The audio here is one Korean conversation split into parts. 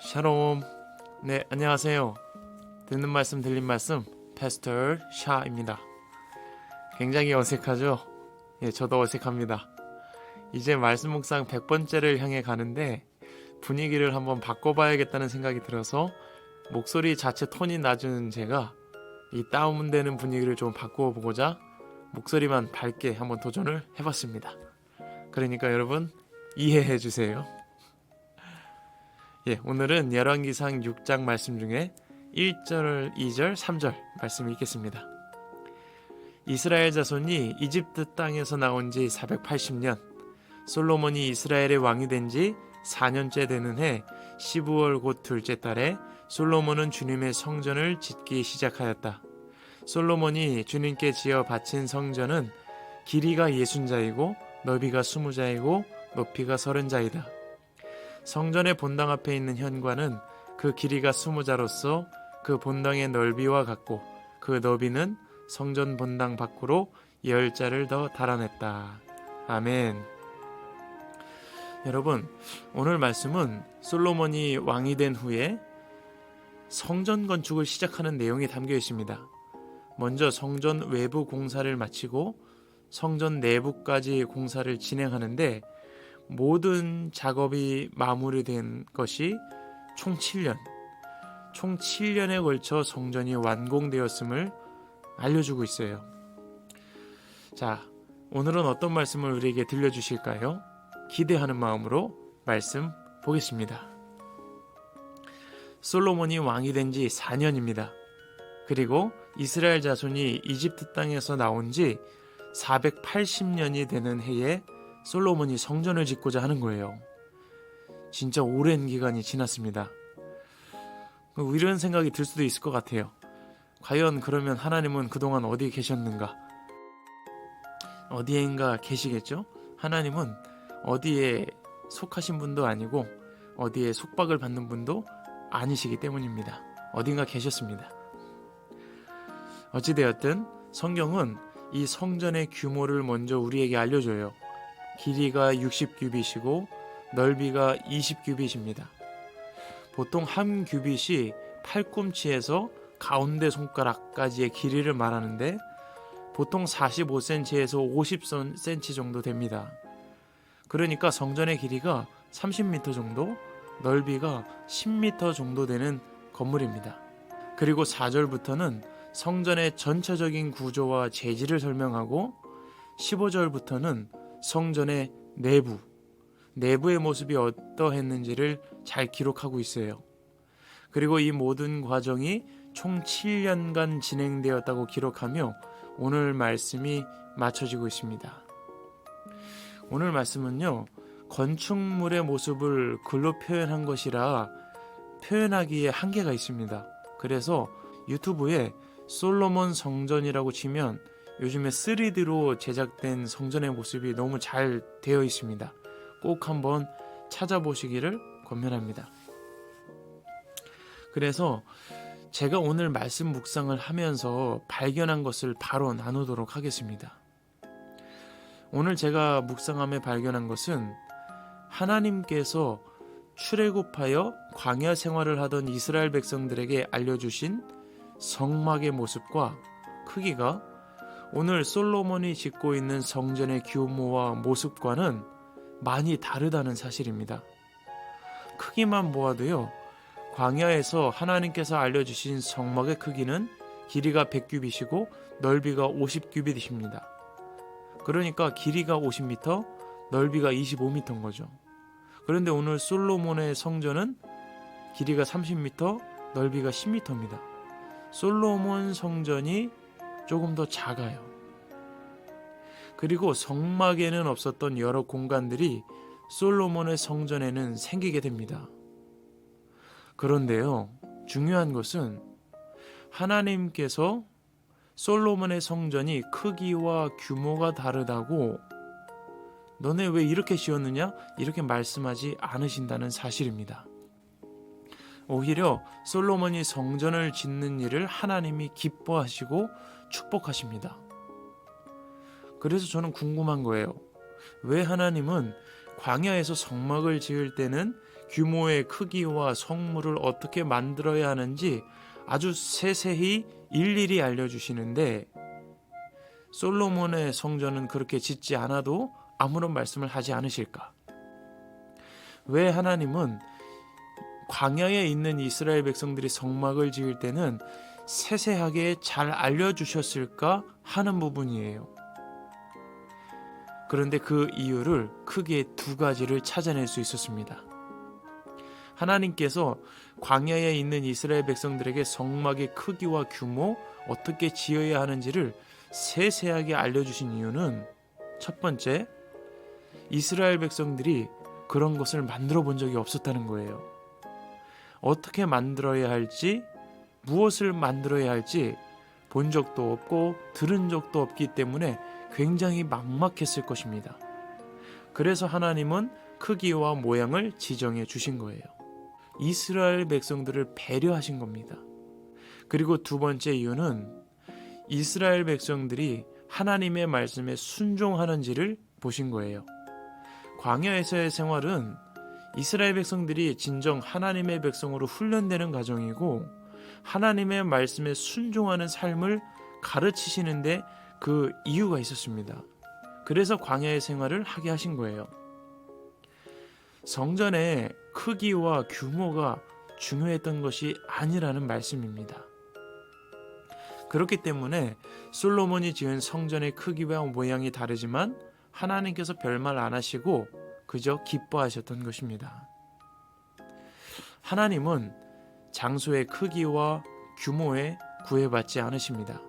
샬롬. 네, 안녕하세요. 듣는 말씀 들린 말씀 패스터 샤입니다. 굉장히 어색하죠? 예, 저도 어색합니다. 이제 말씀 묵상 100번째를 향해 가는데 분위기를 한번 바꿔봐야겠다는 생각이 들어서 목소리 자체 톤이 낮은 제가 이 다운되는 분위기를 좀 바꿔보고자 목소리만 밝게 한번 도전을 해봤습니다. 그러니까 여러분 이해해 주세요. 예, 오늘은 열왕기상 6장 말씀 중에 1절, 2절, 3절 말씀 읽겠습니다. 이스라엘 자손이 이집트 땅에서 나온 지 480년, 솔로몬이 이스라엘의 왕이 된 지 4년째 되는 해 12월 곧 둘째 달에 솔로몬은 주님의 성전을 짓기 시작하였다. 솔로몬이 주님께 지어 바친 성전은 길이가 60자이고 너비가 20자이고 높이가 30자이다. 성전의 본당 앞에 있는 현관은 그 길이가 20자로서 그 본당의 넓이와 같고 그 너비는 성전 본당 밖으로 10자를 더 달아냈다. 아멘. 여러분, 오늘 말씀은 솔로몬이 왕이 된 후에 성전 건축을 시작하는 내용이 담겨 있습니다. 먼저 성전 외부 공사를 마치고 성전 내부까지 공사를 진행하는데 모든 작업이 마무리된 것이 총 7년에 걸쳐 성전이 완공되었음을 알려주고 있어요. 자, 오늘은 어떤 말씀을 우리에게 들려주실까요? 기대하는 마음으로 말씀 보겠습니다. 솔로몬이 왕이 된 지 4년입니다. 그리고 이스라엘 자손이 이집트 땅에서 나온 지 480년이 되는 해에 솔로몬이 성전을 짓고자 하는 거예요. 진짜 오랜 기간이 지났습니다. 이런 생각이 들 수도 있을 것 같아요. 과연 그러면 하나님은 그동안 어디에 계셨는가? 어디엔가 계시겠죠? 하나님은 어디에 속하신 분도 아니고 어디에 속박을 받는 분도 아니시기 때문입니다. 어딘가 계셨습니다. 어찌되었든 성경은 이 성전의 규모를 먼저 우리에게 알려줘요. 길이가 60규빗이고 넓이가 20규빗입니다. 보통 한 규빗이 팔꿈치에서 가운데 손가락까지의 길이를 말하는데 보통 45cm에서 50cm 정도 됩니다. 그러니까 성전의 길이가 30m 정도, 넓이가 10m 정도 되는 건물입니다. 그리고 4절부터는 성전의 전체적인 구조와 재질을 설명하고 15절부터는 성전의 내부의 모습이 어떠했는지를 잘 기록하고 있어요. 그리고 이 모든 과정이 총 7년간 진행되었다고 기록하며 오늘 말씀이 맞춰지고 있습니다. 오늘 말씀은요, 건축물의 모습을 글로 표현한 것이라 표현하기에 한계가 있습니다. 그래서 유튜브에 솔로몬 성전이라고 치면 요즘에 3D로 제작된 성전의 모습이 너무 잘 되어 있습니다. 꼭 한번 찾아보시기를 권면합니다. 그래서 제가 오늘 말씀 묵상을 하면서 발견한 것을 바로 나누도록 하겠습니다. 오늘 제가 묵상함에 발견한 것은 하나님께서 출애굽하여 광야 생활을 하던 이스라엘 백성들에게 알려주신 성막의 모습과 크기가 오늘 솔로몬이 짓고 있는 성전의 규모와 모습과는 많이 다르다는 사실입니다. 크기만 보아도요, 광야에서 하나님께서 알려주신 성막의 크기는 길이가 100규빗이고 넓이가 50규빗입니다. 그러니까 길이가 50m, 넓이가 25m인 거죠. 그런데 오늘 솔로몬의 성전은 길이가 30m, 넓이가 10m입니다. 솔로몬 성전이 조금 더 작아요. 그리고 성막에는 없었던 여러 공간들이 솔로몬의 성전에는 생기게 됩니다. 그런데요, 중요한 것은 하나님께서 솔로몬의 성전이 크기와 규모가 다르다고 너네 왜 이렇게 지었느냐? 이렇게 말씀하지 않으신다는 사실입니다. 오히려 솔로몬이 성전을 짓는 일을 하나님이 기뻐하시고 축복하십니다. 그래서 저는 궁금한 거예요. 왜 하나님은 광야에서 성막을 지을 때는 규모의 크기와 성물을 어떻게 만들어야 하는지 아주 세세히 일일이 알려주시는데 솔로몬의 성전은 그렇게 짓지 않아도 아무런 말씀을 하지 않으실까? 왜 하나님은 광야에 있는 이스라엘 백성들이 성막을 지을 때는 세세하게 잘 알려주셨을까 하는 부분이에요. 그런데 그 이유를 크게 두 가지를 찾아낼 수 있었습니다. 하나님께서 광야에 있는 이스라엘 백성들에게 성막의 크기와 규모, 어떻게 지어야 하는지를 세세하게 알려주신 이유는 첫 번째, 이스라엘 백성들이 그런 것을 만들어 본 적이 없었다는 거예요. 어떻게 만들어야 할지, 무엇을 만들어야 할지 본 적도 없고 들은 적도 없기 때문에 굉장히 막막했을 것입니다. 그래서 하나님은 크기와 모양을 지정해 주신 거예요. 이스라엘 백성들을 배려하신 겁니다. 그리고 두 번째 이유는 이스라엘 백성들이 하나님의 말씀에 순종하는지를 보신 거예요. 광야에서의 생활은 이스라엘 백성들이 진정 하나님의 백성으로 훈련되는 과정이고 하나님의 말씀에 순종하는 삶을 가르치시는데 그 이유가 있었습니다. 그래서 광야의 생활을 하게 하신 거예요. 성전의 크기와 규모가 중요했던 것이 아니라는 말씀입니다. 그렇기 때문에 솔로몬이 지은 성전의 크기와 모양이 다르지만 하나님께서 별말 안 하시고 그저 기뻐하셨던 것입니다. 하나님은 장소의 크기와 규모에 구애받지 않으십니다.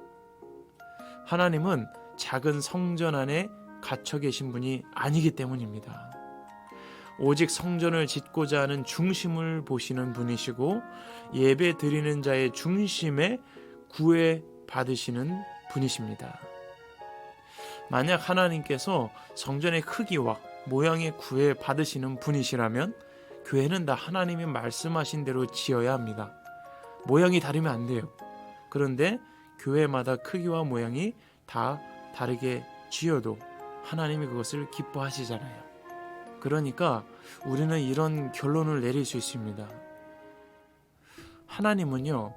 하나님은 작은 성전 안에 갇혀 계신 분이 아니기 때문입니다. 오직 성전을 짓고자 하는 중심을 보시는 분이시고 예배 드리는 자의 중심에 구애받으시는 분이십니다. 만약 하나님께서 성전의 크기와 모양에 구애받으시는 분이시라면 교회는 다 하나님이 말씀하신 대로 지어야 합니다. 모양이 다르면 안 돼요. 그런데 교회마다 크기와 모양이 다 다르게 지어도 하나님이 그것을 기뻐하시잖아요. 그러니까 우리는 이런 결론을 내릴 수 있습니다. 하나님은요,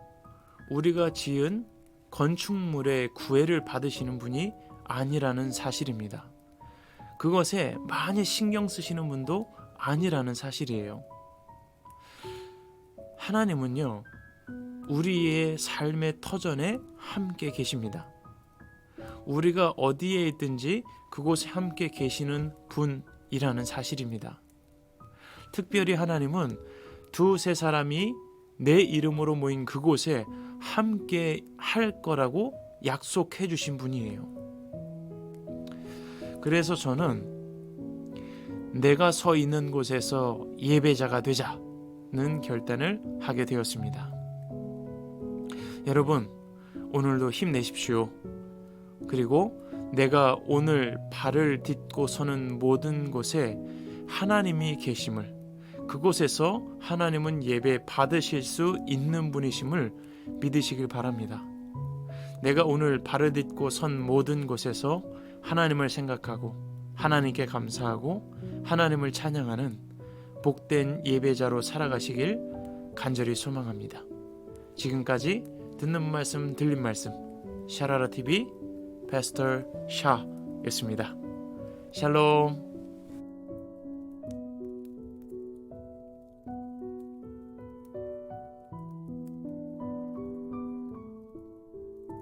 우리가 지은 건축물의 구애를 받으시는 분이 아니라는 사실입니다. 그것에 많이 신경 쓰시는 분도 아니라는 사실이에요. 하나님은요, 우리의 삶의 터전에 함께 계십니다. 우리가 어디에 있든지 그곳에 함께 계시는 분이라는 사실입니다. 특별히 하나님은 두세 사람이 내 이름으로 모인 그곳에 함께 할 거라고 약속해 주신 분이에요. 그래서 저는 내가 서 있는 곳에서 예배자가 되자는 결단을 하게 되었습니다. 여러분, 오늘도 힘내십시오. 그리고 내가 오늘 발을 딛고 서는 모든 곳에 하나님이 계심을, 그곳에서 하나님은 예배 받으실 수 있는 분이심을 믿으시길 바랍니다. 내가 오늘 발을 딛고 선 모든 곳에서 하나님을 생각하고 하나님께 감사하고 하나님을 찬양하는 복된 예배자로 살아가시길 간절히 소망합니다. 지금까지 듣는 말씀 들린 말씀 샤라라TV 패스터 샤였습니다. 샬롬.